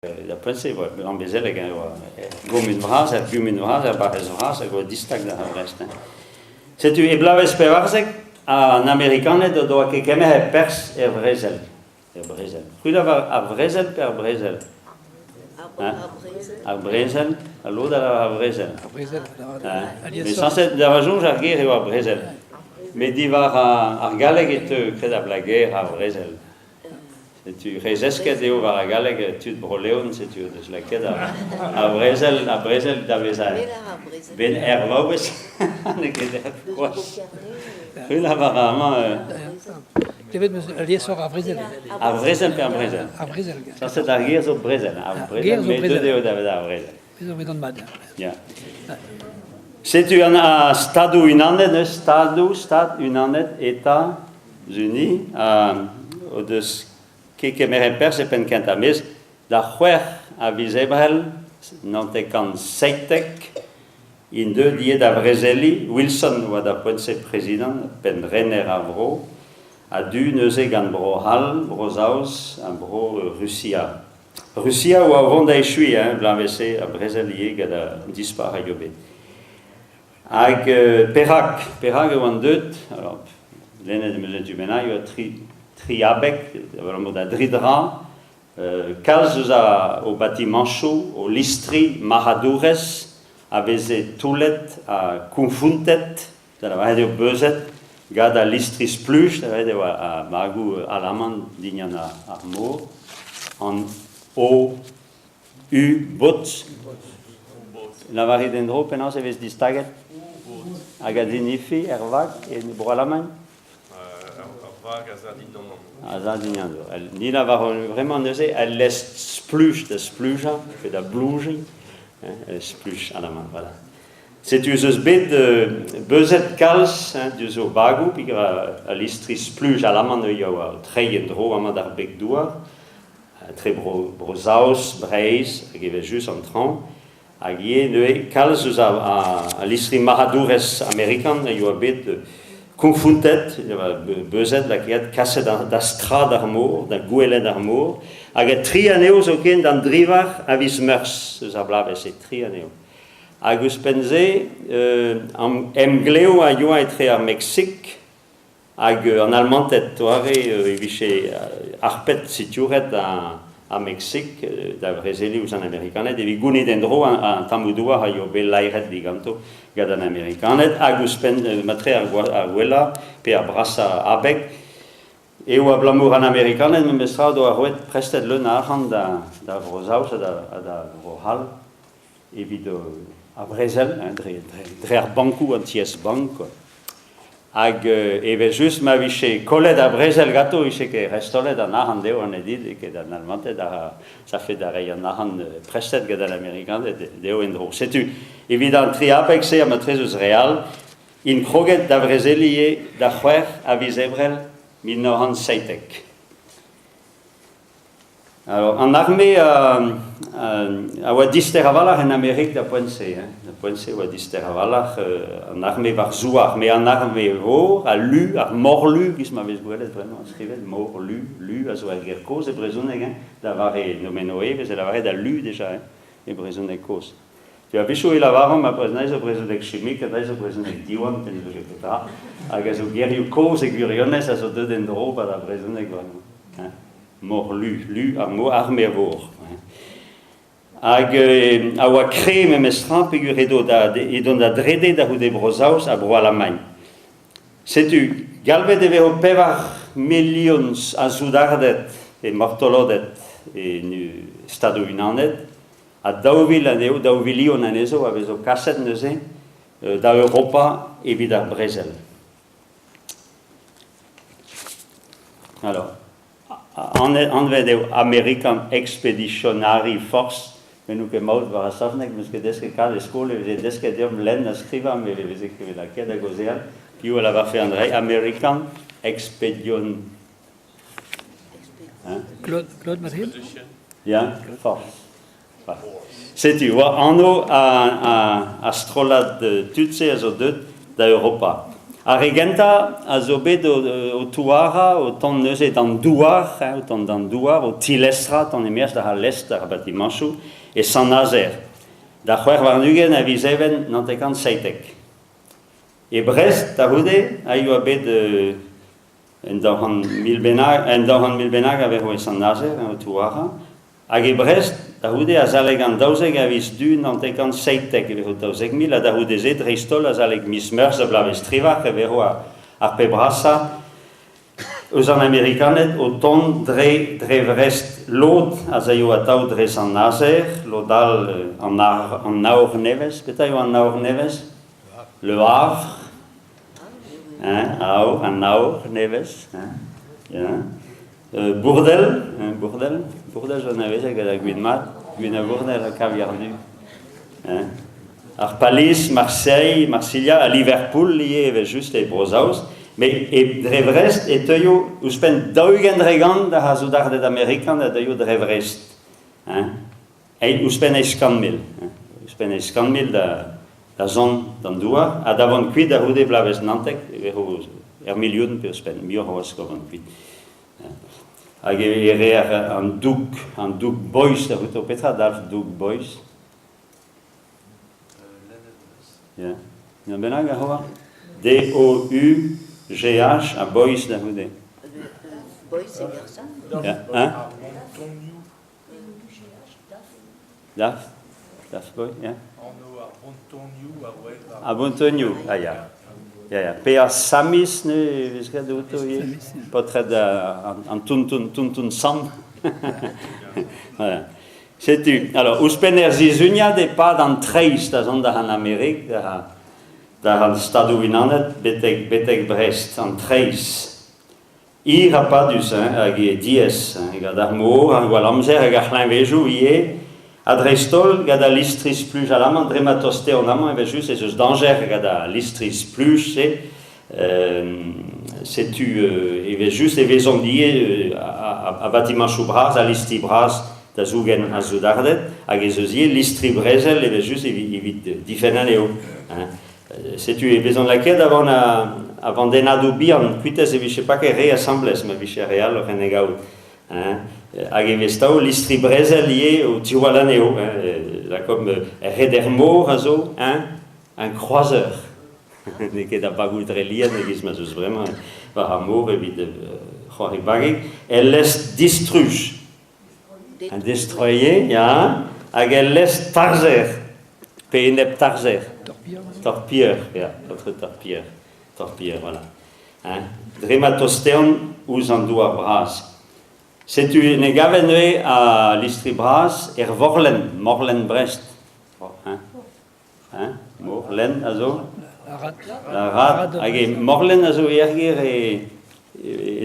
Da Prince am bezele gomin vras, gumin vras, barres vras, distak da rest. Setu e blaves pevarzek an amerikanet do ke keme pers vrezel. Brezel. Kuda va a vrezel per brezel. A brezel, a loda a brezel. A brezel. Mais sans cette da rajon jarguer a brezel. Mais divar ar galeg et kred a blaguer a brezel. Tu rezesket eo var a galeg tud broleon se tu de slaket a brezel da vezal. Ben ervobes ne ket kwas. Kuda var ama Klevet liesor a brezel. A brezel per brezel. A brezel. Ça c'est a gear zo brezel. A brezel mais deux deo da brezel. Zo met on mad. Ja. C'est un stade unanet, stade unanet États-Unis au de que meren pers pen kenta mes da chwer a visebrel nante kan seitek in deux die da Brezeli Wilson wa da ponse président pen Renner Avro a du neuze gan bro hal brosaus a bro Russia ou avant da échoui blanc vc a Brezeli gada dispara yobe ag Perak wan deut alors l'année de mesure du menai triabek vraiment da dridra kalz au bâtiment chaud au listri mahadures aveze toulet a confuntet da la radio bezet gada listris plus da radio a magu alaman dignana armo en o u bot la varidendro penas eves distaget agadinifi ervak et brolaman Nina va vraiment neuser, elle laisse spluche de spluja, fait de blouge, elle spluche à la main, voilà. C'est une bête de bezet kals, du zo bagu, puis à l'istri spluge à la main de yawa, très yendro, à mandar bec doua, très brosaus, breis, qui va juste en tronc, à guier, ne kals à l'istri mahadures américain, yawa bête confuntet, bezet la kiat kasse da stra d'armour, da gouele d'armour, hag trianeo zo ken dan drivar avis meurs, eus a blave se trianeo. Hag eus pense, emgleo a yoa etre ar Mexique, hag an almantet toare eviche arpet situret a Mexique, da Brezeli ouz an amerikanet, evi gounit endro an tamoudoua a yo belairet diganto, gad an amerikanet, hag eus matre ar gwella, pe a brasa abek, eo a blamour an amerikanet, me mestra do a roet prestet leun arran da vrosaus, da vrohal, evit a Brezel, dre ar bankou an ties bank, hag eve just ma viche kollet a Brezel gato, iche ke restolet an arran deo an edit, e ket an almantet, ça fait d'arrei an arran prestet gad an amerikanet, deo endro. Setu, evit an triapek se am a trezus real, in kroget da Brezelie da c'hwer a visebrel 1907. Alors, en armée, a oa dister avalach en Amérique da poense, da poense oa dister avalach en armée var zouar, mais en armée vor, a lu, ar morlu, gis ma vez gwelet vraiment skrivet, morlu, lu, a zo a gerkoz e brezoneg, da vare nomenoe, vez e la vare da lu deja, e brezoneg koz. Tu as visto il lavoro, ma poi non è preso del chimica, adesso preso del diwan, per il che fa, a so geriu cose curiones, a so de dendro, per la preso del mor lu, arme vor. Hag a oa kre me mestran peguredo edon da drede da hude brosaus a bro alamain. Setu, galvet eve o pevar millions a zoudardet e mortolodet e stado unanet, a daouvil aneo, daouvilion anezo, a vezo kasset neuze, da Europa evit ar Brezel. Alors, anved eo American Expeditionary Force, menu ke maout var a safnek, meus deske kal e skole, veze deske deom len a skriva, me veze krive la ket a gozeal, piou el avar fe andrei, American Expedition... Claude Madrid? Ja, force. Setu, oa anno a strolat tutse a zo deut da Europa. A regenta, a zo bet o touara, o ton neuze d'an douar, o ton d'an douar, o tilestra, ton emers da l'est ar batimanchou, e Saint-Nazaire. Da c'hwer warnugen a vizeven nantekant seitek. E Brest, da houde, a eo a bet en daoran milbenag a vero e Saint-Nazaire, o touara. Hag e Brest, da houde a zaleg an daouzeg a viz du nantekant seitek, e vero daouzeg mil, a da houde ze dreistol a zaleg mis meurs a blaves trivak, e vero ar pebrasa, eus an Amerikanet, o ton dre Brest lod, a zaio a tau dre Saint-Nazaire, lodal an naor nevez, beta eo an naor nevez? Le Havre, an naor nevez, Bourdel, Bourdel j'en avais avec la Guinmat, Guina Bourdel à Caviardu. Ar Palis, Marseille, Marsilia, à Liverpool, lié avec juste les Brosaus, mais et Drevrest et Toyo, où je peine d'Augen Dregan, de Hazudar d'Américain, de Toyo Drevrest. Et où je peine Escanmil, où je peine Escanmil de zone d'Andoua, à d'avant cuit d'Ahoudé Blaves Nantek, milieu peu je peine, mieux Roas qu'avant cuit. Hag ere an doug bois da hout o petra dalf doug bois. Ja. Na benag a hoa? D-O-U-G-H a bois da houde. Bois c'est Gersan. Ja, hein? Daf? Daf bois, ja? A Bontoniou, ah ja. Ja. Pea Samis, ne, visca de auto, potred en tuntun sam. Voilà. Sais-tu, alors, uspener zizunia de pas dans treis da zon da en Amérique, da han stadou inanet, betek Brest, en treis. Ir a pas dus, hag e dies, hag ar mo, hag wal amzer, hag ar c'hlain vejou, a Drestol, gada listris plus alaman, drematoste en amant, et juste, et ce danger, gada listris plus, c'est tu, et juste, et vaison lié, a bâtiment choubras, a listi bras, da zougen a zoudardet, a gezozie, listri brezel, et juste, et vite, différenléo. C'est tu, et vaison laquelle, avant denadou bian, cuites, et viché pas que réassembles, mais viché réal, renégaout. Hag e vestao listri brezel lié au Tiwalaneo, là comme Redermoor a zo, un croiseur. Ne ket a bagou dre liad, ne giz ma zeus vraiment, var amour evit c'hoari bagig. Elle laisse distruge, un destroyer, ja, hag elle laisse tarzer, pe enep tarzer. Torpilleur, ja, notre torpilleur, voilà. Drematosteon ouz an doa bras. C'est une gavenue à l'Istribras et Morlen Brest. Morlen, also? La rad. Morlen, also, ergir et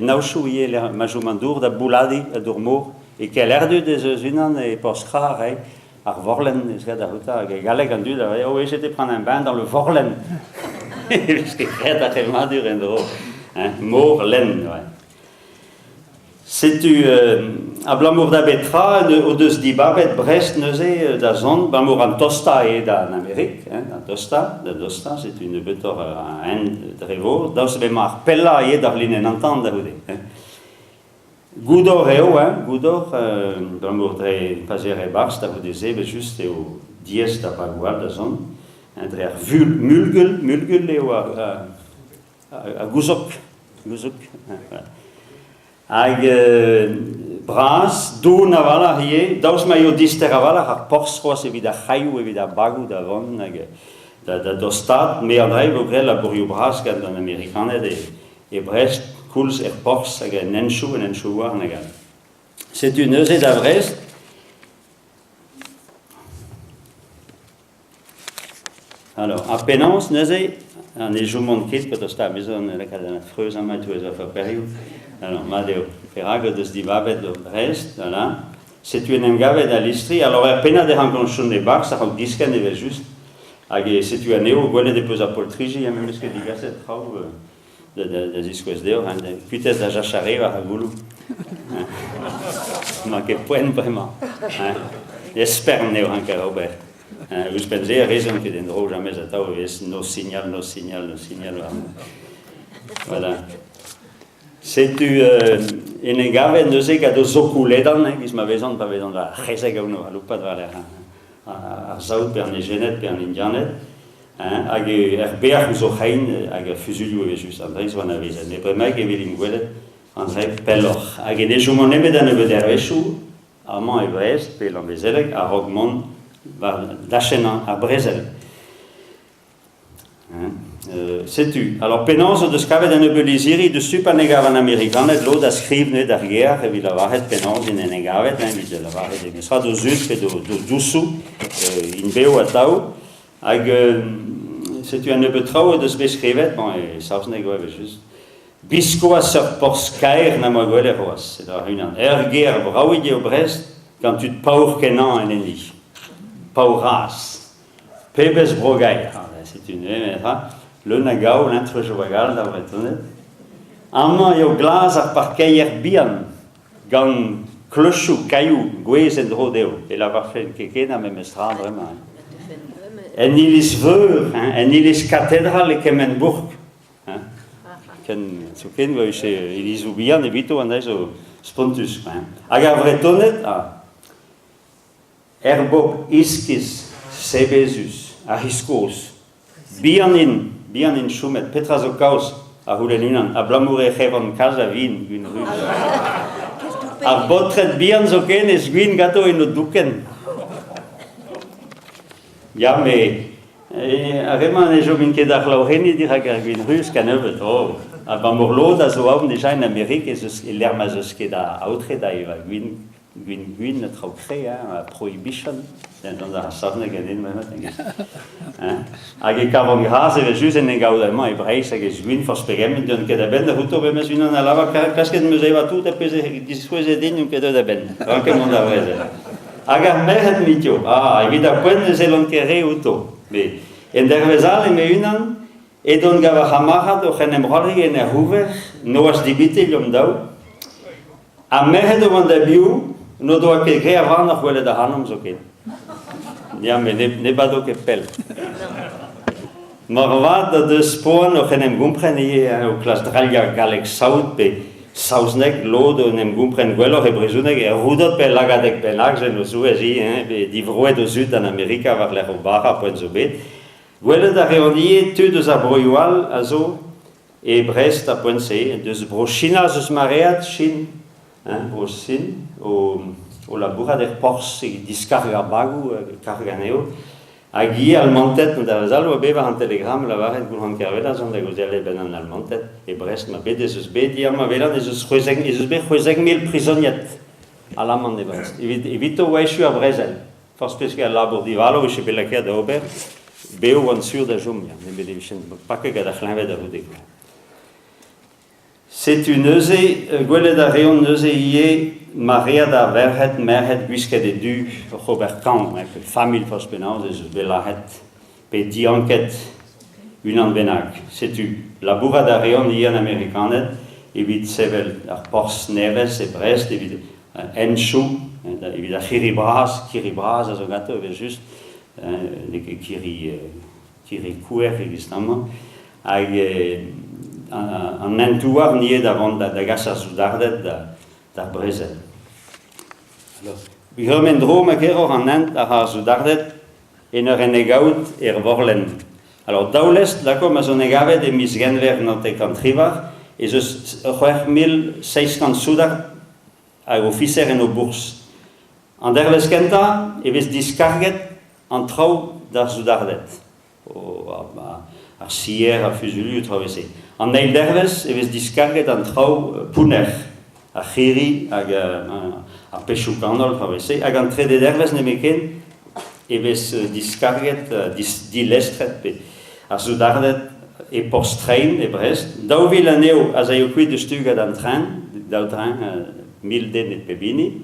naushu ye le majumandur da bouladi a dormour et quel air de des unan et postra ar Vorlen es da ruta galeg andu da oh j'étais prendre un bain dans le Vorlen. Parce que crête a tellement dur endro. Morlen, ouais. C'est-tu a blamour da betra o deus di babet Brest neuze da zon blamour an tosta e da en Amérique, da dosta, c'est une betor en drevo, daus be mar pella e da linen entend da houde. Goudor eo, Goudor, blamour dre pazer e bars da houde zebe juste eo dies da bagual da zon, dre ar mulgul eo a gouzok, hag bras, do na vala hie, daus ma eo dister a vala, ar porsroas evit a chaiou evit a bagou da von, da dostad, me a dreiv o grel a borio bras gant an Amerikanet e Brest, koulz pors hag en enchou war nagal. C'est une neuze da Brest, alors, a penans neuze, an e joumont ket, pot o sta mezon la kad an freuz an matou ez a fa periou. Alors, Madeo, Ferrago de Sdivabet de Brest, voilà. C'est une engave à l'Istrie. Alors, à peine de rencontrer des bars, ça rend disque n'est juste. C'est une néo, voilà des poses à poltrigi, il y a même ce que dit cette trau de disques d'or, peut-être à Jacharé, à Goulou. Non, que point vraiment. J'espère néo encore, Robert. Us pensez, raison que d'endroit jamais à tau, nos signal. Voilà. C'est tu en gave no sé que dos oculedan, qui m'avait on pas besoin de la reza que uno pas de valer a saut per ne genet per l'indianet hag beach zo hein hag fusulio e just Andrés van avisen ne prema que bilinguel André Pelloch hag ne jumone me dan ne dervechu a man e Brest pe l'ambezelek a Rogmont va d'achena a Bresel. Sais-tu? Alors, penance de scavet en ebelisiri de supanegav en amerikanet lo da skrivne da guerre et la varet penance in enegavet vi de la varet de sera do zut et do dusu in beo atau ag sais-tu en ebetrau de beskrivet bon et sausne go just bisco a sur porskair na mogole roas c'est da une guerre brawi au Brest quand tu te paur kenan en eni pauras pebes brogay c'est une le nagao l'introjovagal d'avoir étonné. Amma yo glas ar parkeier bian gan clochou caillou gwez en rodeo et la parfait keke na memestra vraiment. En ilis veur, en ilis cathédrale e Kemenburg. Ken soken we chez ilis bian e vito andai so spontus. Aga vretonet erbob iskis sebezus ahiskos bianin Schumet, Petrazokaus, a Huleninan, a Blamoure Hevan Casa Wien, Gwyn Rus. A Botret Bian Zoken es Gwyn Gato in o Duken. Ja, me, a Reman e jo min kedach lauheni dir hag Gwyn Rus kanevet, oh. A Bamorlo da zo aum deja in Amerik e lerma zeus ket a autre da eva Gwyn ne trau kre, a prohibition. Dans la salle ganin maintenant ag kavon grase ve jus en gaudement hebreis ag juin for spegem don que da ben ruto be mes una lava casque de museu tout a pese disposer din que da ben que mon da vreze ag merhet mitio evita point de selon kere uto be en der vezal me unan e don gava hamaha do genem rolli en hoever no as dibite lomdau a merhet do van da biu no do que crea van noch wele da hanum so geht. Ja, mais ne pas donc appel. Marvad de spawn och en gumpreni au klas dralja galek saut be sausnek lodo nem gumpren gwelo hebrezunek e rudot pe lagadek penak je no suezi be divroe do sud en Amerika var le robara point zobet. Gwelo da reonie tu de zabroyal azo e Brest a point c de brochina zus mareat chin brochin o labura der pors e discarga bagu carganeo agi almontet da zalo beva un telegram la varet gulhan kervela zon da gozele benan almontet e Brest ma bede sus bedi ma vela de sus khoizeng isus be khoizeng mil prisonniet ala man de Brest evito weishu a Bresel for special labor di valo che bella che da ober beu on sur da jumia ne bede vichen pas que da khlanve da rude. C'est une euse gwele da reon euse ie Maria da verhet merhet guiske de du Robert Kahn avec famille for spenance de belahet pe di enquête une en benak c'est tu la bourra da reon ie en americanet evit sevel ar pors neves e Brest evit enchou evit kiribras azo gato ve just de kiri couer évidemment ag en entouar nie davant da gasa soudardet da Bresel. Alors, vi hören droma kero en ent a soudardet en renegaut vorlen. Alors daulest la comme as negavet de misgenver not e contrivar et je 1600 soudar a officer en o bourse. En der leskenta e ves discarget en trau da soudardet. A sier a fusulu travessé. En neil derves e ves discarget en trau puner. A chiri hag a pechou kanol travessé hag an tre de derves ne meken e ves discarget dilestret pe a soudardet e postrein e Brest dau vil aneo as a kuit de stuga d'an train dau train 1000 et pebini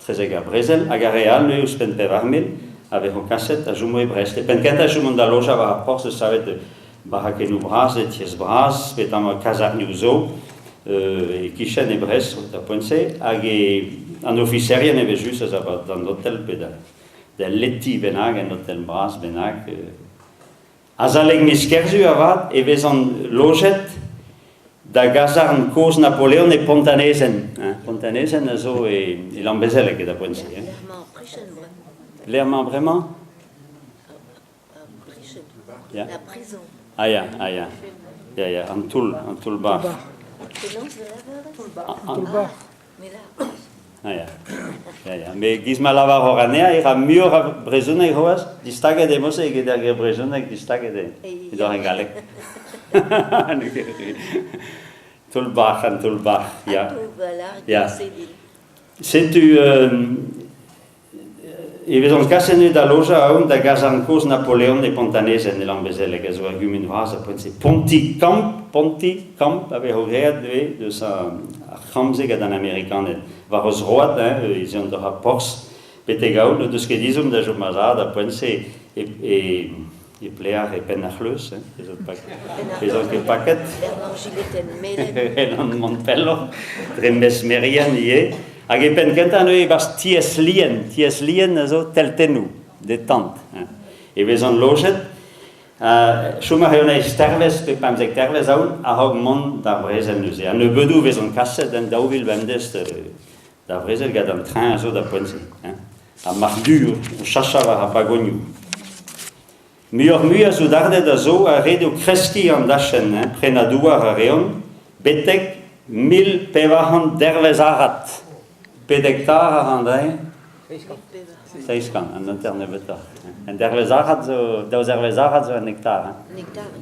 trezeg a Bresel hag a real ne eus pen pe varmel avec un cassette a jumo e Brest e pen kent a jumon da loja va a porse savet barakenou bras et ties bras petam a kazar niuzo e Kishen e Brest da ponce hag an officerien e ves just as a dans l'hôtel pe de leti bennak en dat den bras bennak. Azaleg miskerzu avat, e vezan loget da gazarn koz Napoleon e Pontanezen. Pontanezen a zo e lambezelek da poensi. Lèrement prischen, Lerman bremañ? prischen. Ja. La prison. Ah ja, Ja, ja, an toul bar. Silence de la veuve? Toulbar. Mais là, Ah ja. Me gizma lavar horanea, era mur a brezunek hoaz, distaget e mose eget ar brezunek distaget e dor en galek. Toulbar, ja. tout va là, Ja. c'est dit. Setu, e vezon kasenu da loja aon da gazan koz Napoleon e Pontanezen e lambezelek ez oa gumin vraz a poent se Ponti Camp, ave hogeat dve deus a chamzeg ad an Amerikanet. Var oz roat, ils ont de rapports petegaout, no deus ket izom da jo mazad a poent se e plear e pen ar c'hleus, ezot ket paket. Bernard Gilleten Melen. En Montpello, dre mesmerian ie. Hag e pen kentan e bas ties lien a zo teltenou, detant. E vezan loget, chomar eon e stervez, pe pamzek tervez aoun, a hog mont da brezel neuze. An e bedou vezan kaset en daouvil bemdest da brezel gad an train a zo da poense. A mardur, o chachavar a bagoniou. Muior zo dardet a zo a redo kreski an dachen, prenadouar a reon, betek 1000 pevahan dervez arat. Pedektar a randai, 6 kan, an interne betar. En dervez arat zo, daouz ervez arat zo an hektar. Nectar.